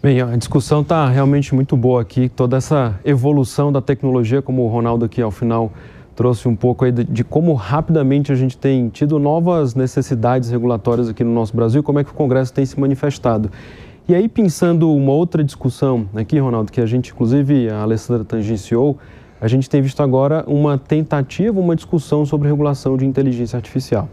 Bem, a discussão está realmente muito boa aqui, toda essa evolução da tecnologia, como o Ronaldo aqui ao final trouxe um pouco aí de como rapidamente a gente tem tido novas necessidades regulatórias aqui no nosso Brasil, como é que o Congresso tem se manifestado. E aí, pensando uma outra discussão aqui, Ronaldo, que a gente, inclusive, a Alessandra tangenciou, a gente tem visto agora uma tentativa, uma discussão sobre regulação de inteligência artificial.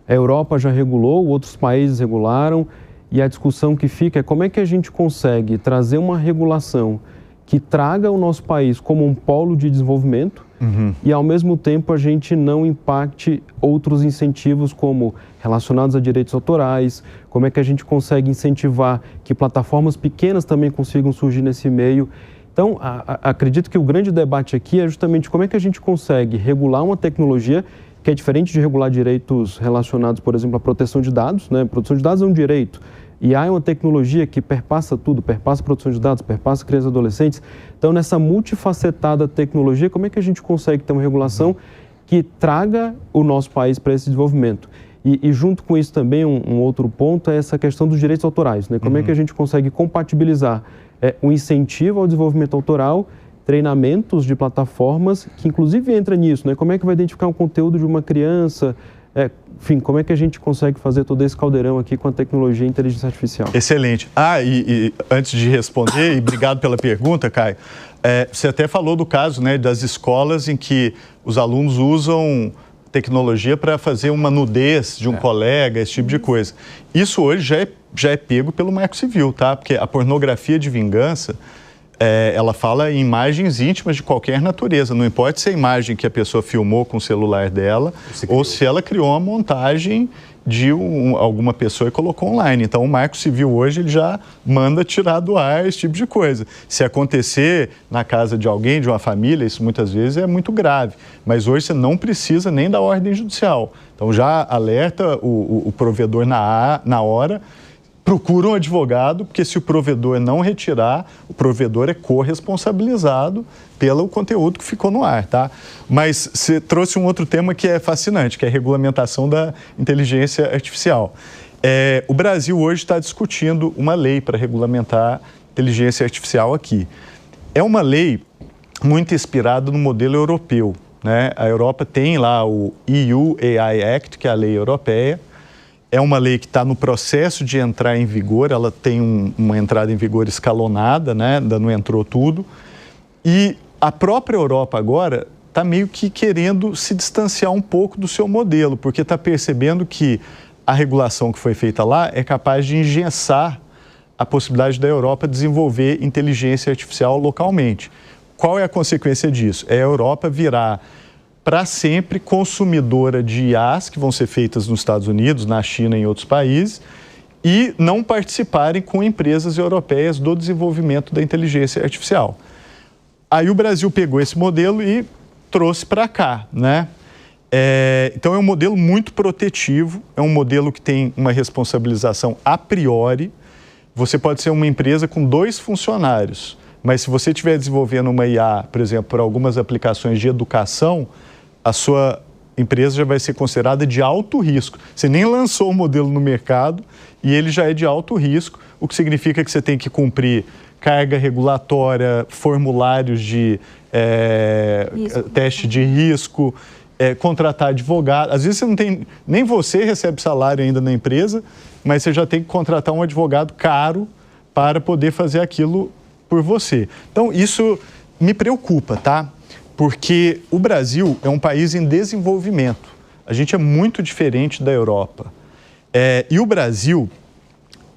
A Europa já regulou, outros países regularam, e a discussão que fica é como é que a gente consegue trazer uma regulação que traga o nosso país como um polo de desenvolvimento e, ao mesmo tempo, a gente não impacte outros incentivos como relacionados a direitos autorais, como é que a gente consegue incentivar que plataformas pequenas também consigam surgir nesse meio. Então, acredito que o grande debate aqui é justamente como é que a gente consegue regular uma tecnologia que é diferente de regular direitos relacionados, por exemplo, à proteção de dados, né? Proteção de dados é um direito. E há uma tecnologia que perpassa tudo, perpassa a produção de dados, perpassa crianças e adolescentes. Então, nessa multifacetada tecnologia, como é que a gente consegue ter uma regulação que traga o nosso país para esse desenvolvimento? E junto com isso também, um outro ponto é essa questão dos direitos autorais, né? Como é que a gente consegue compatibilizar o incentivo ao desenvolvimento autoral, treinamentos de plataformas, que inclusive entra nisso, né? Como é que vai identificar um conteúdo de uma criança? Enfim, como é que a gente consegue fazer todo esse caldeirão aqui com a tecnologia e inteligência artificial? Excelente. E antes de responder, e obrigado pela pergunta, Caio, você até falou do caso, né, das escolas em que os alunos usam tecnologia para fazer uma nudez de um colega, esse tipo de coisa. Isso hoje já é pego pelo Marco Civil, tá? Porque a pornografia de vingança, ela fala em imagens íntimas de qualquer natureza. Não importa se é a imagem que a pessoa filmou com o celular dela ou se ela criou uma montagem de alguma pessoa e colocou online. Então, o Marco Civil hoje ele já manda tirar do ar esse tipo de coisa. Se acontecer na casa de alguém, de uma família, isso muitas vezes é muito grave. Mas hoje você não precisa nem da ordem judicial. Então, já alerta o provedor na hora. Procura um advogado, porque se o provedor não retirar, o provedor é corresponsabilizado pelo conteúdo que ficou no ar, tá? Mas você trouxe um outro tema que é fascinante, que é a regulamentação da inteligência artificial. O Brasil hoje está discutindo uma lei para regulamentar inteligência artificial aqui. É uma lei muito inspirada no modelo europeu, né? A Europa tem lá o EU AI Act, que é a lei europeia. É uma lei que está no processo de entrar em vigor, ela tem uma entrada em vigor escalonada, né? Ainda não entrou tudo. E a própria Europa agora está meio que querendo se distanciar um pouco do seu modelo, porque está percebendo que a regulação que foi feita lá é capaz de engessar a possibilidade da Europa desenvolver inteligência artificial localmente. Qual é a consequência disso? É a Europa virar para sempre consumidora de IAs que vão ser feitas nos Estados Unidos, na China e em outros países, e não participarem com empresas europeias do desenvolvimento da inteligência artificial. Aí o Brasil pegou esse modelo e trouxe para cá, né? Então é um modelo muito protetivo, é um modelo que tem uma responsabilização a priori. Você pode ser uma empresa com 2 funcionários, mas se você estiver desenvolvendo uma IA, por exemplo, para algumas aplicações de educação, a sua empresa já vai ser considerada de alto risco. Você nem lançou o modelo no mercado e ele já é de alto risco, o que significa que você tem que cumprir carga regulatória, formulários de teste de risco, contratar advogado. Às vezes você não tem, nem você recebe salário ainda na empresa, mas você já tem que contratar um advogado caro para poder fazer aquilo por você. Então, isso me preocupa, tá? Porque o Brasil é um país em desenvolvimento. A gente é muito diferente da Europa. E o Brasil,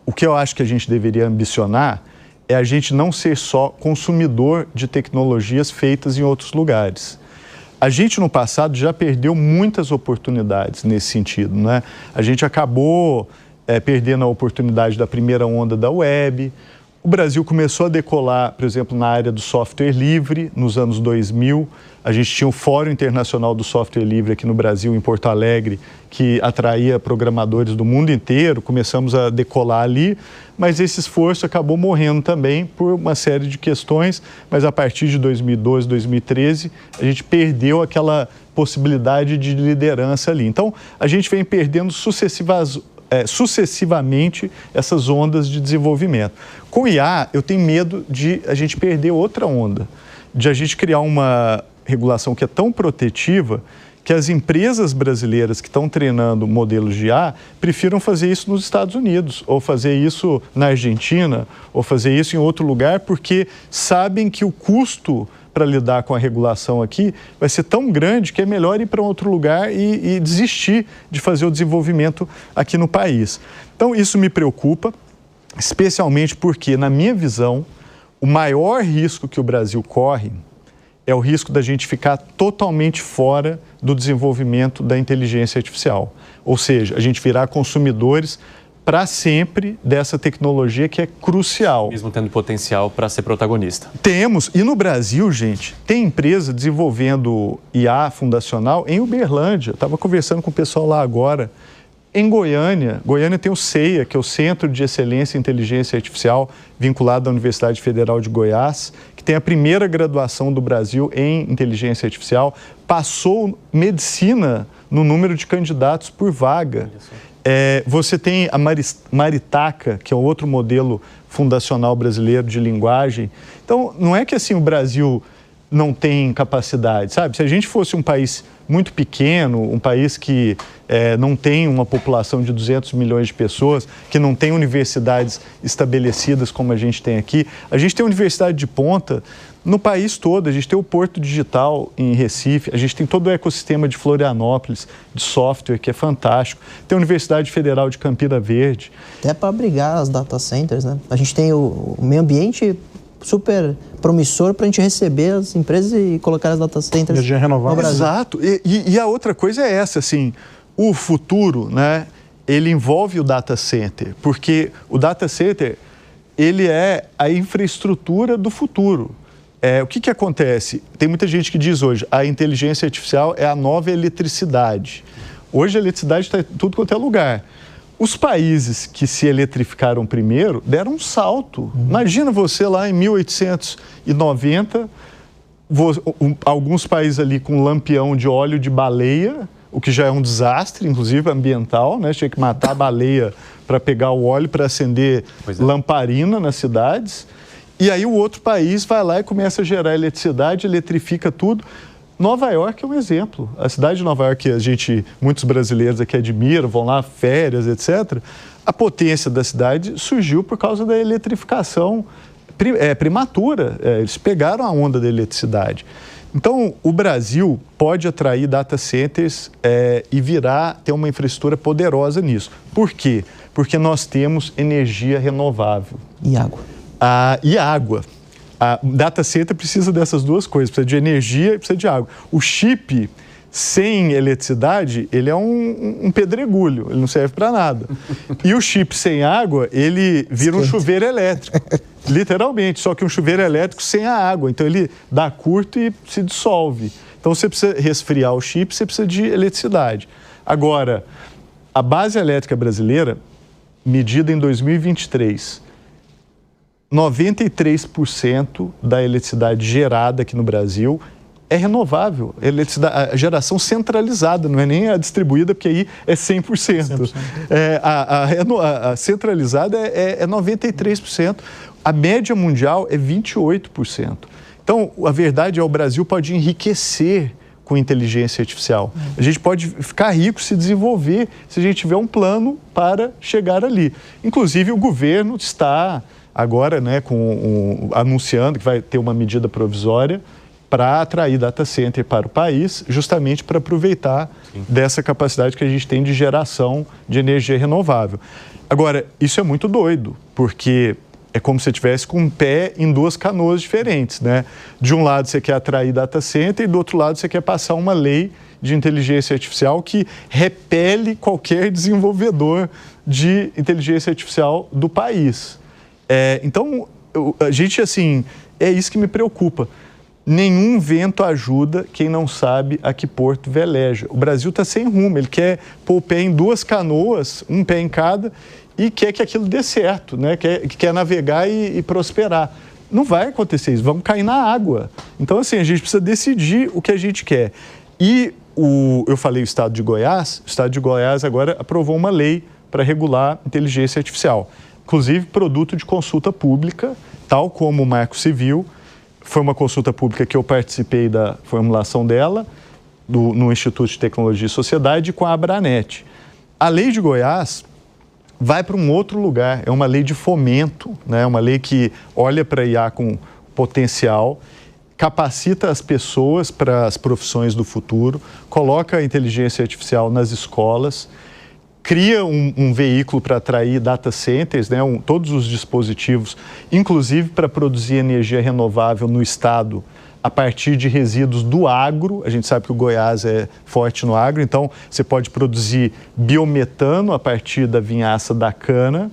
o que eu acho que a gente deveria ambicionar é a gente não ser só consumidor de tecnologias feitas em outros lugares. A gente, no passado, já perdeu muitas oportunidades nesse sentido, né? A gente acabou perdendo a oportunidade da primeira onda da web. O Brasil começou a decolar, por exemplo, na área do software livre, nos anos 2000. A gente tinha o Fórum Internacional do Software Livre aqui no Brasil, em Porto Alegre, que atraía programadores do mundo inteiro. Começamos a decolar ali, mas esse esforço acabou morrendo também por uma série de questões. Mas a partir de 2012, 2013, a gente perdeu aquela possibilidade de liderança ali. Então, a gente vem perdendo sucessivas sucessivamente essas ondas de desenvolvimento. Com IA, eu tenho medo de a gente perder outra onda, de a gente criar uma regulação que é tão protetiva que as empresas brasileiras que estão treinando modelos de IA prefiram fazer isso nos Estados Unidos, ou fazer isso na Argentina, ou fazer isso em outro lugar, porque sabem que o custo para lidar com a regulação aqui vai ser tão grande que é melhor ir para outro lugar e desistir de fazer o desenvolvimento aqui no país. Então, isso me preocupa, especialmente porque, na minha visão, o maior risco que o Brasil corre é o risco da gente ficar totalmente fora do desenvolvimento da inteligência artificial. Ou seja, a gente virar consumidores para sempre dessa tecnologia que é crucial. Mesmo tendo potencial para ser protagonista. Temos. E no Brasil, gente, tem empresa desenvolvendo IA fundacional em Uberlândia. Estava conversando com o pessoal lá agora. Em Goiânia tem o CEIA, que é o Centro de Excelência em Inteligência Artificial, vinculado à Universidade Federal de Goiás, que tem a primeira graduação do Brasil em inteligência artificial, passou medicina no número de candidatos por vaga. Você tem a Maritaca, que é outro modelo fundacional brasileiro de linguagem. Então, não é que assim o Brasil não tem capacidade, sabe? Se a gente fosse um país muito pequeno, um país que não tem uma população de 200 milhões de pessoas, que não tem universidades estabelecidas como a gente tem aqui. A gente tem universidade de ponta no país todo, a gente tem o Porto Digital em Recife, a gente tem todo o ecossistema de Florianópolis, de software, que é fantástico. Tem a Universidade Federal de Campina Verde. Até para abrigar as data centers, né? A gente tem o meio ambiente super promissor para a gente receber as empresas e colocar as data centers energia renovável. no Brasil. Exato. E a outra coisa é essa, assim, o futuro, né, ele envolve o data center, porque o data center, ele é a infraestrutura do futuro. O que acontece? Tem muita gente que diz hoje, a inteligência artificial é a nova eletricidade. Hoje a eletricidade está em tudo quanto é lugar. Os países que se eletrificaram primeiro deram um salto. Imagina você lá em 1890, alguns países ali com lampião de óleo de baleia, o que já é um desastre, inclusive ambiental, né? Tinha que matar a baleia para pegar o óleo para acender lamparina nas cidades. E aí o outro país vai lá e começa a gerar eletricidade, eletrifica tudo. Nova York é um exemplo. A cidade de Nova York, que muitos brasileiros aqui admiram, vão lá, férias, etc. A potência da cidade surgiu por causa da eletrificação prematura. Eles pegaram a onda da eletricidade. Então, o Brasil pode atrair data centers e ter uma infraestrutura poderosa nisso. Por quê? Porque nós temos energia renovável. E água. E água. A data center precisa dessas duas coisas, precisa de energia e precisa de água. O chip sem eletricidade, ele é um pedregulho, ele não serve para nada. E o chip sem água, ele vira um chuveiro elétrico, literalmente, só que um chuveiro elétrico sem a água. Então ele dá curto e se dissolve. Então você precisa resfriar o chip, você precisa de eletricidade. Agora, a base elétrica brasileira, medida em 2023, 93% da eletricidade gerada aqui no Brasil é renovável. A geração centralizada, não é nem a distribuída, porque aí é 100%. A centralizada é 93%. A média mundial é 28%. Então, a verdade é que o Brasil pode enriquecer com inteligência artificial. A gente pode ficar rico, se desenvolver, se a gente tiver um plano para chegar ali. Inclusive, o governo está agora, né, anunciando que vai ter uma medida provisória para atrair data center para o país, justamente para aproveitar dessa capacidade que a gente tem de geração de energia renovável. Agora, isso é muito doido, porque é como se você estivesse com um pé em duas canoas diferentes, né? De um lado você quer atrair data center e do outro lado você quer passar uma lei de inteligência artificial que repele qualquer desenvolvedor de inteligência artificial do país. Então, a gente, assim, é isso que me preocupa. Nenhum vento ajuda quem não sabe a que porto veleja. O Brasil está sem rumo, ele quer pôr o pé em duas canoas, um pé em cada, e quer que aquilo dê certo, né? Quer navegar e prosperar. Não vai acontecer isso, vamos cair na água. Então, assim, a gente precisa decidir o que a gente quer. E eu falei o Estado de Goiás agora aprovou uma lei para regular inteligência artificial. Inclusive, produto de consulta pública, tal como o Marco Civil. Foi uma consulta pública que eu participei da formulação dela, no Instituto de Tecnologia e Sociedade, com a Abranet. A lei de Goiás vai para um outro lugar, é uma lei de fomento, né? Uma lei que olha para a IA com potencial, capacita as pessoas para as profissões do futuro, coloca a inteligência artificial nas escolas, cria um veículo para atrair data centers, né? Todos os dispositivos, inclusive para produzir energia renovável no estado, a partir de resíduos do agro. A gente sabe que o Goiás é forte no agro, então você pode produzir biometano a partir da vinhaça da cana.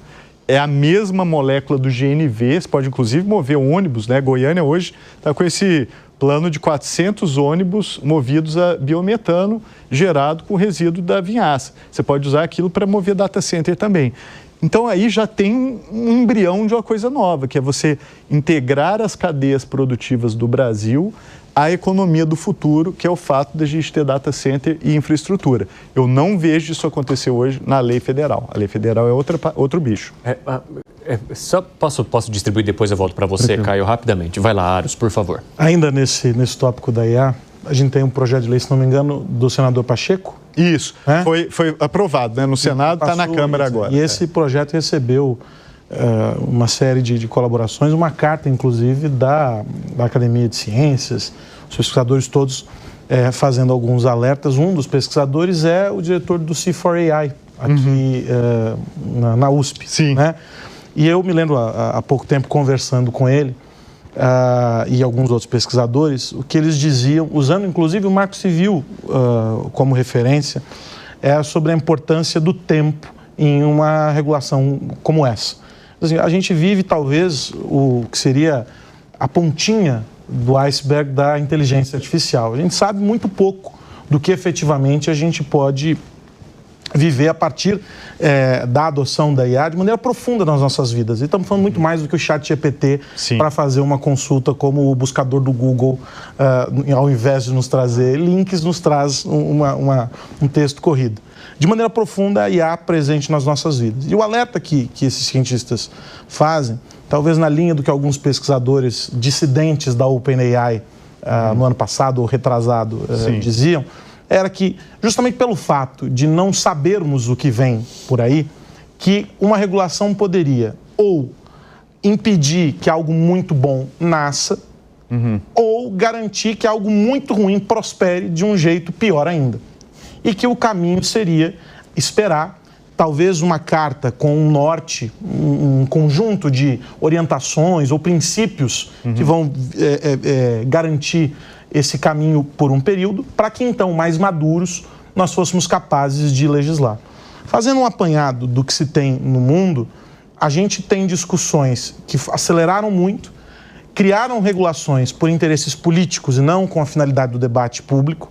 É a mesma molécula do GNV, você pode inclusive mover ônibus, né? Goiânia hoje está com esse plano de 400 ônibus movidos a biometano gerado com resíduo da vinhaça. Você pode usar aquilo para mover data center também. Então aí já tem um embrião de uma coisa nova, que é você integrar as cadeias produtivas do Brasil à economia do futuro, que é o fato de a gente ter data center e infraestrutura. Eu não vejo isso acontecer hoje na lei federal. A lei federal é outro bicho. Só posso distribuir, depois eu volto para você, Caio, rapidamente. Vai lá, Aros, por favor. Ainda nesse tópico da IA, a gente tem um projeto de lei, se não me engano, do senador Pacheco. Isso, foi aprovado, né? No Senado, está na Câmara agora. E esse projeto recebeu uma série de colaborações, uma carta, inclusive, da Academia de Ciências, os pesquisadores todos fazendo alguns alertas. Um dos pesquisadores é o diretor do C4AI, aqui na USP. Sim. Né? E eu me lembro, há pouco tempo, conversando com ele, e alguns outros pesquisadores, o que eles diziam, usando inclusive o Marco Civil como referência, é sobre a importância do tempo em uma regulação como essa. Assim, a gente vive talvez o que seria a pontinha do iceberg da inteligência artificial. A gente sabe muito pouco do que efetivamente a gente pode viver a partir da adoção da IA de maneira profunda nas nossas vidas. E estamos falando muito mais do que o ChatGPT para fazer uma consulta como o buscador do Google, ao invés de nos trazer links, nos traz um texto corrido. De maneira profunda, a IA presente nas nossas vidas. E o alerta que esses cientistas fazem, talvez na linha do que alguns pesquisadores dissidentes da OpenAI no ano passado ou retrasado diziam, era que, justamente pelo fato de não sabermos o que vem por aí, que uma regulação poderia ou impedir que algo muito bom nasça, ou garantir que algo muito ruim prospere de um jeito pior ainda. E que o caminho seria esperar, talvez, uma carta com um norte, um conjunto de orientações ou princípios que vão garantir esse caminho por um período, para que então, mais maduros, nós fôssemos capazes de legislar. Fazendo um apanhado do que se tem no mundo, a gente tem discussões que aceleraram muito, criaram regulações por interesses políticos e não com a finalidade do debate público,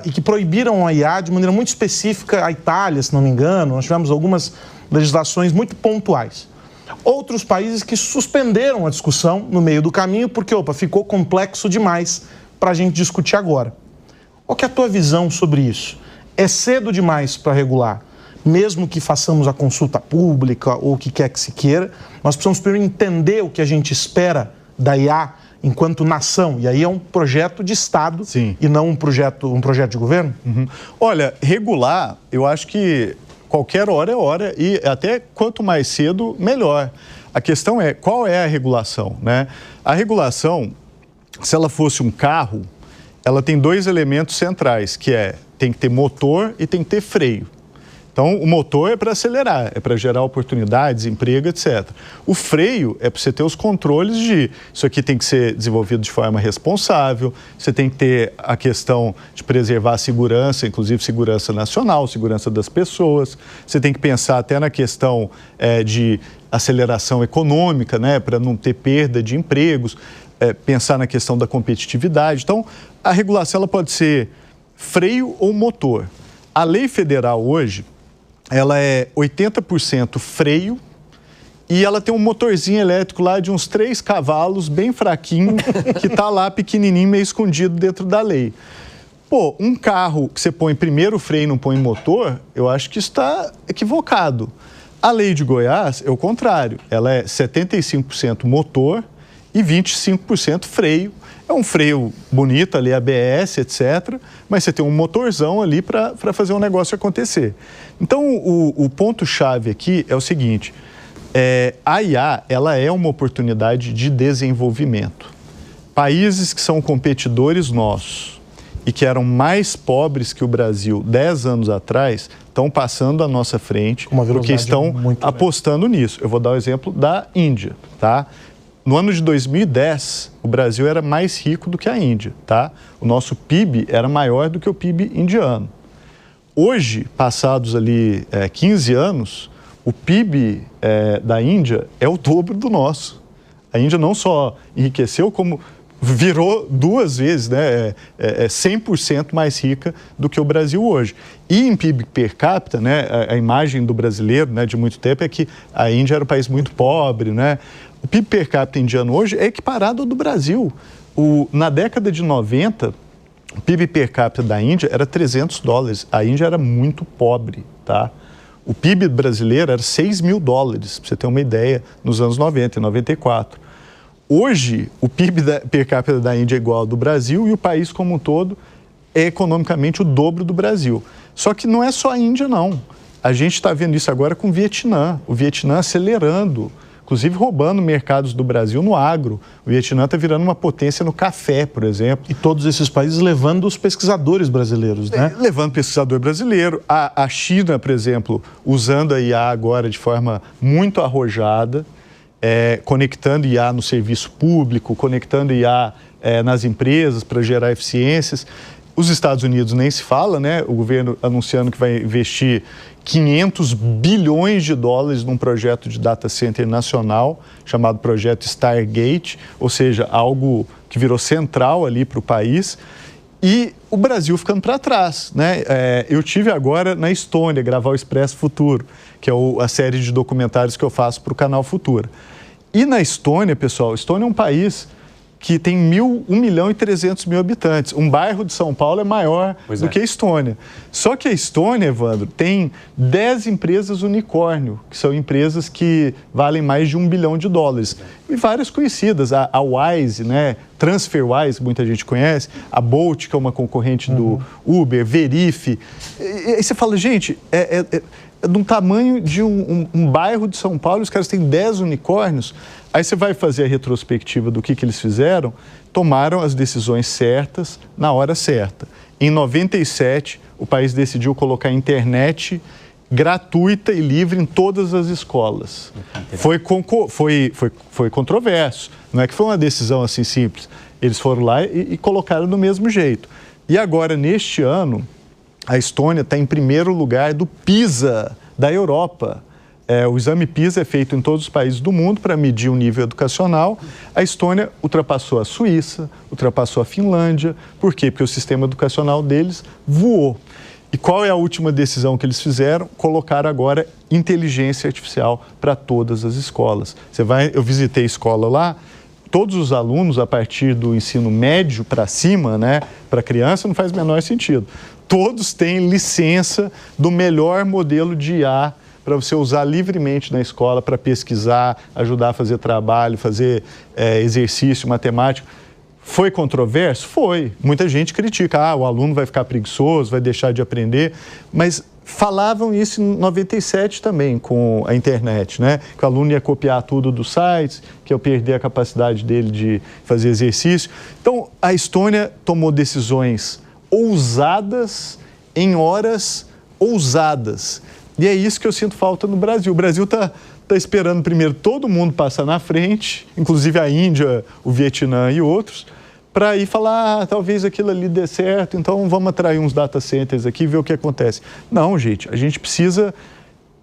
e que proibiram a IA de maneira muito específica. A Itália, se não me engano, nós tivemos algumas legislações muito pontuais. Outros países que suspenderam a discussão no meio do caminho porque, ficou complexo demais para a gente discutir agora. Qual que é a tua visão sobre isso? É cedo demais para regular? Mesmo que façamos a consulta pública ou o que quer que se queira, nós precisamos primeiro entender o que a gente espera da IA enquanto nação, e aí é um projeto de Estado e não um projeto de governo? Olha, regular, eu acho que qualquer hora é hora, e até quanto mais cedo, melhor. A questão é, qual é a regulação, né? A regulação, se ela fosse um carro, ela tem dois elementos centrais, que tem que ter motor e tem que ter freio. Então, o motor é para acelerar, é para gerar oportunidades, emprego, etc. O freio é para você ter os controles de isso aqui tem que ser desenvolvido de forma responsável, você tem que ter a questão de preservar a segurança, inclusive segurança nacional, segurança das pessoas, você tem que pensar até na questão de aceleração econômica, né, para não ter perda de empregos, pensar na questão da competitividade. Então, a regulação ela pode ser freio ou motor. A lei federal hoje, ela é 80% freio e ela tem um motorzinho elétrico lá de uns 3 cavalos, bem fraquinho, que está lá pequenininho, meio escondido dentro da lei. Pô, um carro que você põe primeiro freio e não põe motor, eu acho que está equivocado. A lei de Goiás é o contrário. Ela é 75% motor e 25% freio. É um freio bonito ali, ABS, etc. Mas você tem um motorzão ali para fazer o negócio acontecer. Então, o ponto-chave aqui é o seguinte. A IA, ela é uma oportunidade de desenvolvimento. Países que são competidores nossos e que eram mais pobres que o Brasil 10 anos atrás, estão passando à nossa frente porque estão apostando nisso. Eu vou dar o exemplo da Índia, tá? No ano de 2010, o Brasil era mais rico do que a Índia, tá? O nosso PIB era maior do que o PIB indiano. Hoje, passados ali 15 anos, o PIB da Índia é o dobro do nosso. A Índia não só enriqueceu, como virou 2 vezes, né? 100% mais rica do que o Brasil hoje. E em PIB per capita, né? A imagem do brasileiro, né, de muito tempo é que a Índia era um país muito pobre, né? O PIB per capita indiano hoje é equiparado ao do Brasil. Na década de 90, o PIB per capita da Índia era $300. A Índia era muito pobre, tá? O PIB brasileiro era $6.000, para você ter uma ideia, nos anos 90 e 94. Hoje, o PIB per capita da Índia é igual ao do Brasil e o país como um todo é economicamente o dobro do Brasil. Só que não é só a Índia, não. A gente está vendo isso agora com o Vietnã. O Vietnã acelerando, inclusive roubando mercados do Brasil no agro. O Vietnã está virando uma potência no café, por exemplo. E todos esses países levando os pesquisadores brasileiros, né? Levando pesquisador brasileiro. A China, por exemplo, usando a IA agora de forma muito arrojada, conectando IA no serviço público, conectando IA nas empresas para gerar eficiências. Os Estados Unidos nem se fala, né? O governo anunciando que vai investir $500 bilhões num projeto de data center nacional, chamado projeto Stargate, ou seja, algo que virou central ali para o país. E o Brasil ficando para trás, né? Eu tive agora na Estônia gravar o Expresso Futuro, que é a série de documentários que eu faço para o canal Futura. E na Estônia, pessoal, a Estônia é um país que tem 1.300.000 habitantes. Um bairro de São Paulo é maior do que a Estônia. Só que a Estônia, Evandro, tem 10 empresas unicórnio, que são empresas que valem mais de $1 bilhão. E várias conhecidas, a Wise, né? TransferWise, muita gente conhece, a Bolt, que é uma concorrente do Uber, Verif. E aí você fala, gente, é de um tamanho de um bairro de São Paulo, os caras têm 10 unicórnios. Aí você vai fazer a retrospectiva do que eles fizeram, tomaram as decisões certas na hora certa. Em 97, o país decidiu colocar a internet gratuita e livre em todas as escolas. Foi controverso, não é que foi uma decisão assim simples. Eles foram lá e colocaram do mesmo jeito. E agora, neste ano, a Estônia está em primeiro lugar do PISA da Europa. O exame PISA é feito em todos os países do mundo para medir o nível educacional. A Estônia ultrapassou a Suíça, ultrapassou a Finlândia. Por quê? Porque o sistema educacional deles voou. E qual é a última decisão que eles fizeram? Colocaram agora inteligência artificial para todas as escolas. Eu visitei a escola lá, todos os alunos, a partir do ensino médio para cima, né, para criança, não faz o menor sentido. Todos têm licença do melhor modelo de IA para você usar livremente na escola para pesquisar, ajudar a fazer trabalho, fazer exercício matemático. Foi controverso? Foi. Muita gente critica. O aluno vai ficar preguiçoso, vai deixar de aprender. Mas falavam isso em 97 também com a internet, né? Que o aluno ia copiar tudo dos sites, que ia perder a capacidade dele de fazer exercício. Então, a Estônia tomou decisões ousadas em horas ousadas. E é isso que eu sinto falta no Brasil. O Brasil está esperando primeiro todo mundo passar na frente, inclusive a Índia, o Vietnã e outros, para ir falar, talvez aquilo ali dê certo, então vamos atrair uns data centers aqui e ver o que acontece. Não, gente, a gente precisa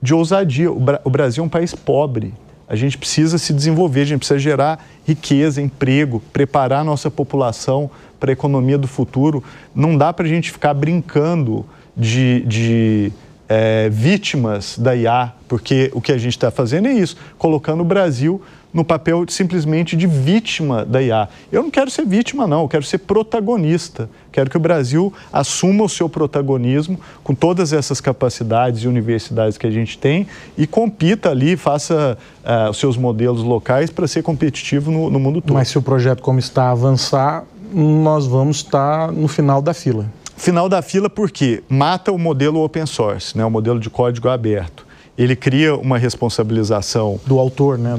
de ousadia. O Brasil é um país pobre. A gente precisa se desenvolver, a gente precisa gerar riqueza, emprego, preparar a nossa população para a economia do futuro. Não dá para a gente ficar brincando de vítimas da IA, porque o que a gente está fazendo é isso, colocando o Brasil no papel simplesmente de vítima da IA. Eu não quero ser vítima, não, eu quero ser protagonista. Quero que o Brasil assuma o seu protagonismo com todas essas capacidades e universidades que a gente tem e compita ali, faça os seus modelos locais para ser competitivo no mundo todo. Mas se o projeto como está a avançar, nós vamos estar no final da fila. Final da fila porque mata o modelo open source, né, o modelo de código aberto. Ele cria uma responsabilização... Do autor, né?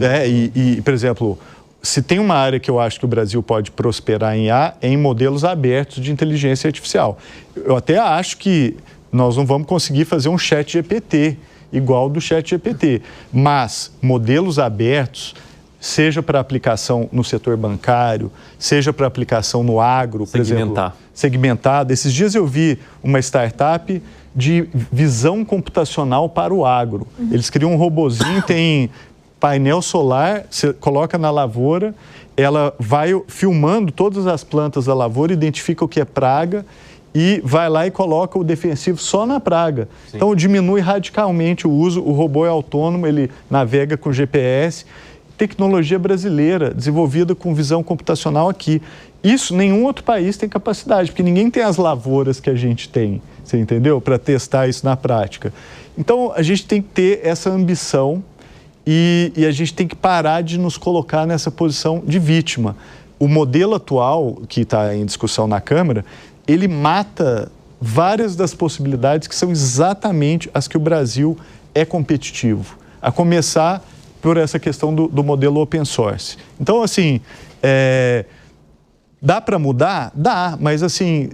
Por exemplo, se tem uma área que eu acho que o Brasil pode prosperar em IA, é em modelos abertos de inteligência artificial. Eu até acho que nós não vamos conseguir fazer um chat GPT igual do chat GPT, mas modelos abertos, seja para aplicação no setor bancário, seja para aplicação no agro, por exemplo, segmentado. Esses dias eu vi uma startup de visão computacional para o agro. Eles criam um robozinho, tem painel solar, você coloca na lavoura, ela vai filmando todas as plantas da lavoura, identifica o que é praga e vai lá e coloca o defensivo só na praga. Sim. Então diminui radicalmente o uso, o robô é autônomo, ele navega com GPS. Tecnologia brasileira, desenvolvida com visão computacional aqui. Isso nenhum outro país tem capacidade, porque ninguém tem as lavouras que a gente tem, você entendeu? Para testar isso na prática. Então, a gente tem que ter essa ambição e a gente tem que parar de nos colocar nessa posição de vítima. O modelo atual, que está em discussão na Câmara, ele mata várias das possibilidades que são exatamente as que o Brasil é competitivo. A começar por essa questão do modelo open source. Então, assim, dá para mudar? Dá, mas, assim,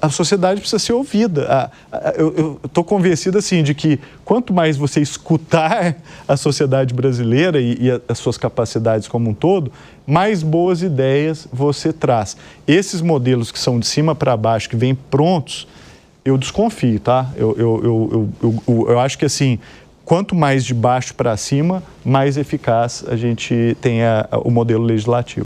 a sociedade precisa ser ouvida. Eu estou convencido, assim, de que quanto mais você escutar a sociedade brasileira e as suas capacidades como um todo, mais boas ideias você traz. Esses modelos que são de cima para baixo, que vêm prontos, eu desconfio, tá? Eu acho que, assim, quanto mais de baixo para cima, mais eficaz a gente tem o modelo legislativo.